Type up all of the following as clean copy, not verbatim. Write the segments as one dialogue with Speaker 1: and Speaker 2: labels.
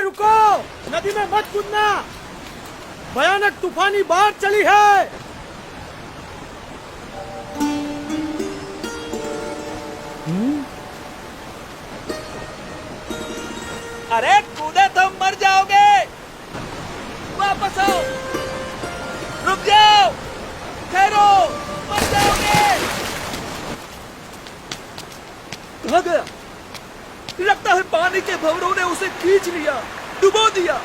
Speaker 1: रुको, नदी में मत कूदना, भयानक तूफानी बाढ़ चली है।
Speaker 2: अरे कूदे तो मर जाओगे, वापस आओ, रुक जाओ, ठहरो, मर जाओगे। कहाँ गया? लगता है पानी के भंवरों ने उसे खींच लिया, डुबो दिया।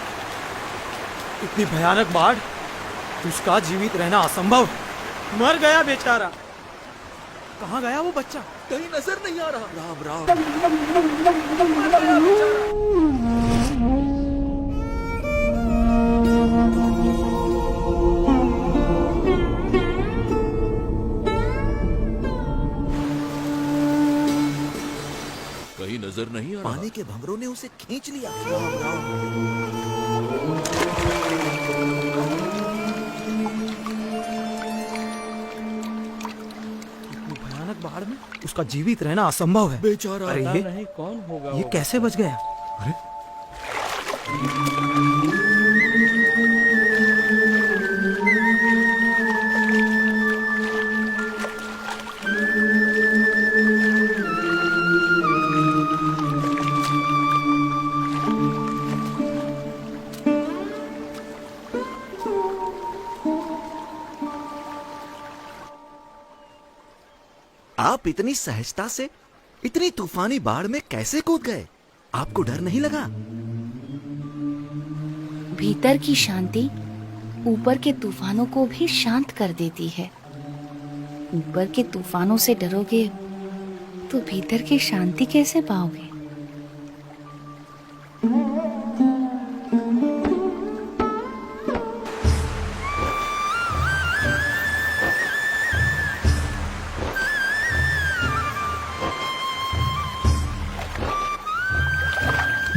Speaker 1: इतनी भयानक बाढ़, उसका जीवित रहना असंभव। मर गया बेचारा। कहाँ गया वो बच्चा?
Speaker 2: कहीं नजर नहीं आ रहा। राम राम। मर गया बेचारा। कहीं नजर नहीं आ रहा।
Speaker 3: पानी के भंवरों ने उसे खींच लिया। राम राम।
Speaker 1: इतनी भयानक बाढ़ में उसका जीवित रहना असंभव है।
Speaker 2: बेचारा।
Speaker 1: अरे ये
Speaker 2: नहीं कौन होगा
Speaker 1: ये कैसे बच गया? अरे
Speaker 3: आप इतनी सहजता से इतनी तूफानी बाढ़ में कैसे कूद गए? आपको डर नहीं लगा?
Speaker 4: भीतर की शांति ऊपर के तूफानों को भी शांत कर देती है। ऊपर के तूफानों से डरोगे तो भीतर की शांति कैसे पाओगे?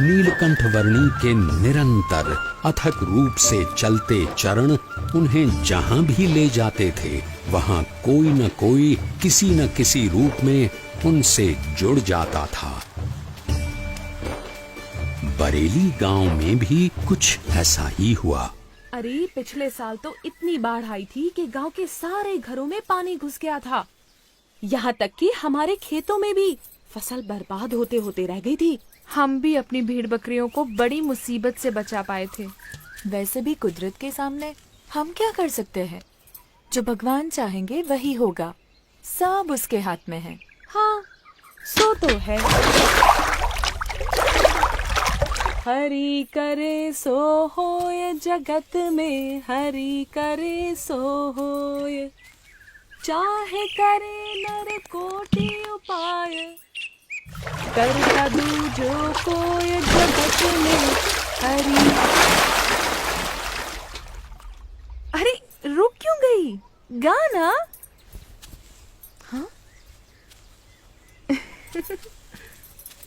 Speaker 5: नीलकंठ वर्णी के निरंतर अथक रूप से चलते चरण उन्हें जहां भी ले जाते थे, वहां कोई न कोई किसी न किसी रूप में उनसे जुड़ जाता था। बरेली गांव में भी कुछ ऐसा ही हुआ।
Speaker 6: अरे पिछले साल तो इतनी बाढ़ आई थी कि गांव के सारे घरों में पानी घुस गया था। यहाँ तक कि हमारे खेतों में भी फसल बर्बाद होते होते रह गई थी।
Speaker 7: हम भी अपनी भेड़ बकरियों को बड़ी मुसीबत से बचा पाए थे।
Speaker 8: वैसे भी कुदरत के सामने हम क्या कर सकते हैं? जो भगवान चाहेंगे वही होगा, सब उसके हाथ में है।
Speaker 6: हाँ, सो तो है। हरि करे सो होय जगत में, हरि करे सो होय, चाहे करे नर कोटि उपाय, कर दूजो कोय जगत में हरि।
Speaker 7: अरे रुक क्यों गई? गाना। हाँ?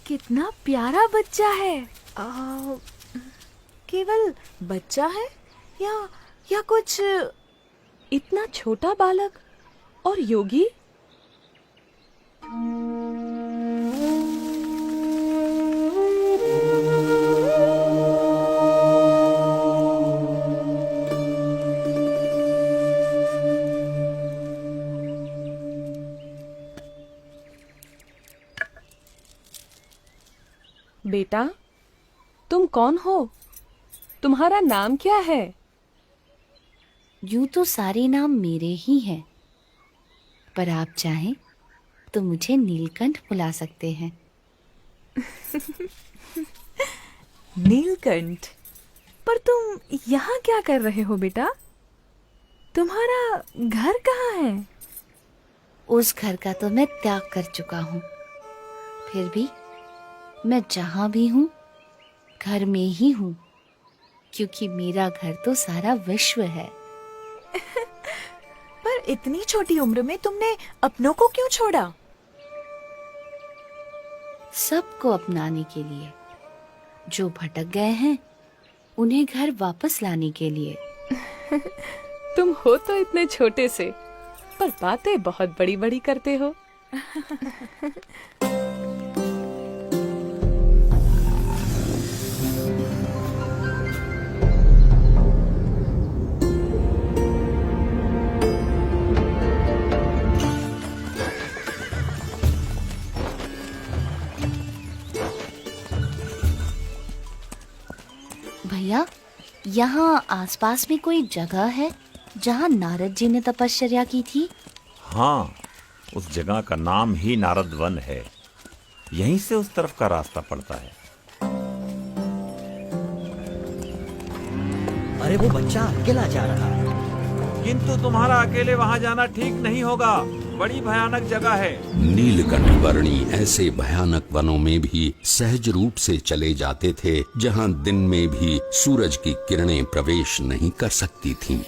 Speaker 7: कितना प्यारा बच्चा है।
Speaker 8: केवल बच्चा है या कुछ?
Speaker 6: इतना छोटा बालक और योगी। बेटा, तुम कौन हो? तुम्हारा नाम क्या है?
Speaker 4: यूं तो सारे नाम मेरे ही हैं, पर आप चाहें तो मुझे नीलकंठ बुला सकते हैं।
Speaker 8: नीलकंठ?
Speaker 7: पर तुम यहाँ क्या कर रहे हो बेटा? तुम्हारा घर कहाँ है?
Speaker 4: उस घर का तो मैं त्याग कर चुका हूँ, फिर भी मैं जहाँ भी हूँ घर में ही हूँ, क्योंकि मेरा घर तो सारा विश्व है।
Speaker 8: पर इतनी छोटी उम्र में तुमने अपनों को क्यों छोड़ा?
Speaker 4: सबको अपनाने के लिए, जो भटक गए हैं उन्हें घर वापस लाने के लिए।
Speaker 6: तुम हो तो इतने छोटे से, पर बातें बहुत बड़ी बड़ी करते हो।
Speaker 4: भैया, यहाँ आसपास में कोई जगह है जहाँ नारद जी ने तपश्चर्या की थी?
Speaker 9: हाँ, उस जगह का नाम ही नारद वन है। यहीं से उस तरफ का रास्ता पड़ता है।
Speaker 2: अरे वो बच्चा अकेला जा रहा है।
Speaker 9: किंतु तुम्हारा अकेले वहां जाना ठीक नहीं होगा, बड़ी भयानक जगह है।
Speaker 5: नीलकंठ वर्णी ऐसे भयानक वनों में भी सहज रूप से चले जाते थे जहां दिन में भी सूरज की किरणें प्रवेश नहीं कर सकती थीं।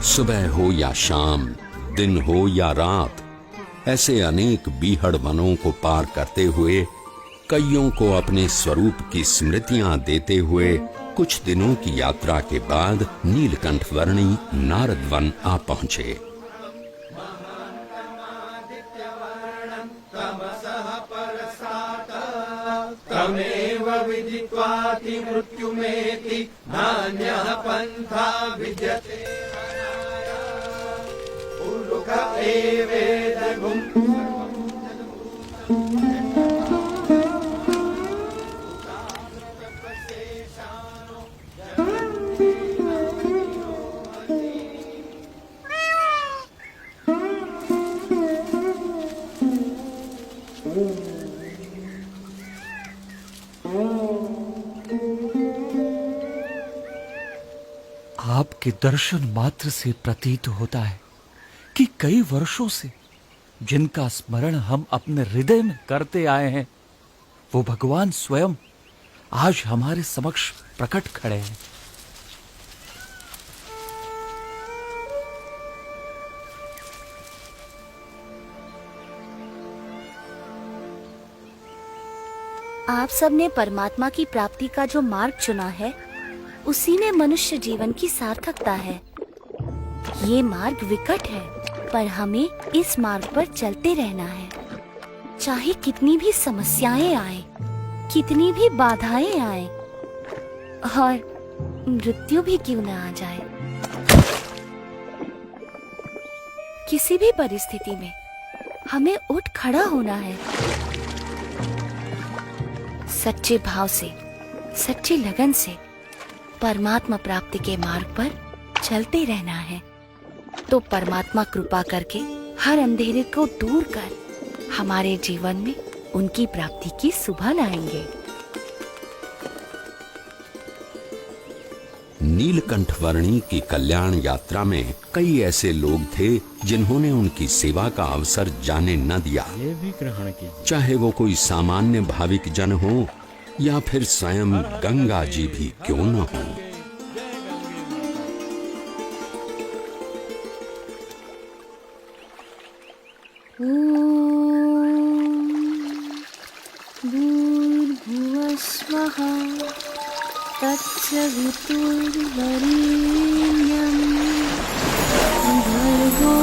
Speaker 5: सुबह हो या शाम, दिन हो या रात, ऐसे अनेक बीहड़ वनों को पार करते हुए, कईयों को अपने स्वरूप की स्मृतियां देते हुए कुछ दिनों की यात्रा के बाद नीलकंठ वर्णी नारद वन आ पहुंचे।
Speaker 2: तमेव विदित्वाति मृत्युमेति नान्यः पन्था विद्यते। उलुक एवेदगुम्।
Speaker 10: आपके दर्शन मात्र से प्रतीत होता है कि कई वर्षों से जिनका स्मरण हम अपने हृदय में करते आए हैं, वो भगवान स्वयं आज हमारे समक्ष प्रकट खड़े हैं।
Speaker 4: आप सबने परमात्मा की प्राप्ति का जो मार्ग चुना है, उसी में मनुष्य जीवन की सार्थकता है। ये मार्ग विकट है, पर हमें इस मार्ग पर चलते रहना है। चाहे कितनी भी समस्याएं आए, कितनी भी बाधाएं आए, और मृत्यु भी क्यों न आ जाए, किसी भी परिस्थिति में हमें उठ खड़ा होना है। सच्चे भाव से, सच्ची लगन से परमात्मा प्राप्ति के मार्ग पर चलते रहना है, तो परमात्मा कृपा करके हर अंधेरे को दूर कर हमारे जीवन में उनकी प्राप्ति की सुबह लाएंगे।
Speaker 5: नीलकंठ वर्णी की कल्याण यात्रा में कई ऐसे लोग थे जिन्होंने उनकी सेवा का अवसर जाने न दिया।
Speaker 1: ये भी ग्रहण कीजिए।
Speaker 5: चाहे वो कोई सामान्य भाविक जन हो या फिर स्वयं गंगा जी भी क्यों न हो।
Speaker 4: भूर्भुवः स्वः तत्सवितुर्वरेण्यं भर्गो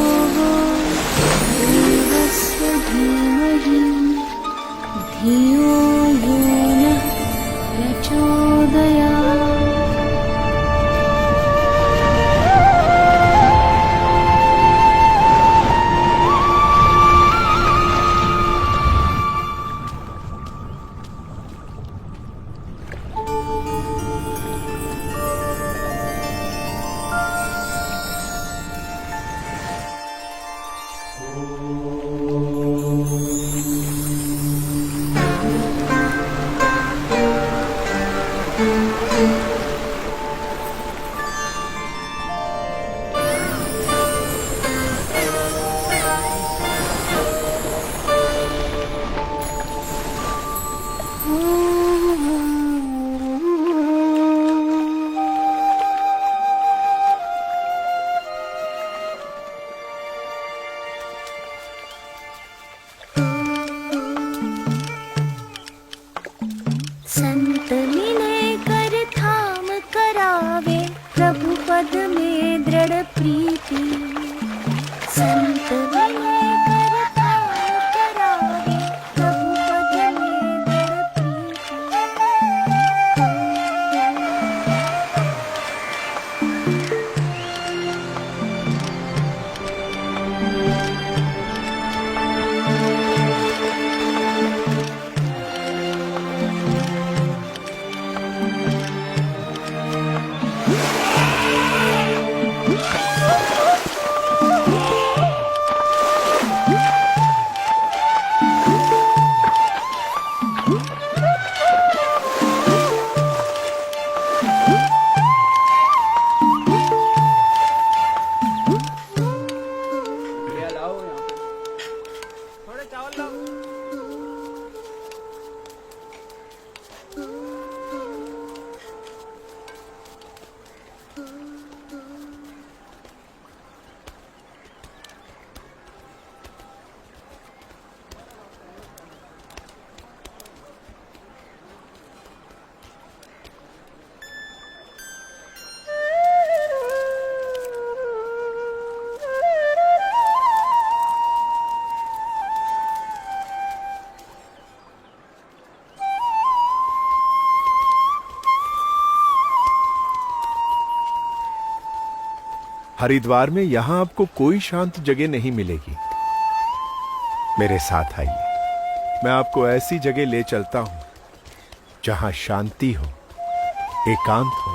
Speaker 4: देवस्य धीमहि धियो यो नः प्रचोदयात्। पद में दृढ़ प्रीति, संत विनय करता करारे, प्रभु पद में दृढ़ प्रीति।
Speaker 11: हरिद्वार में यहां आपको कोई शांत जगह नहीं मिलेगी। मेरे साथ आइए, मैं आपको ऐसी जगह ले चलता हूं जहां शांति हो, एकांत हो,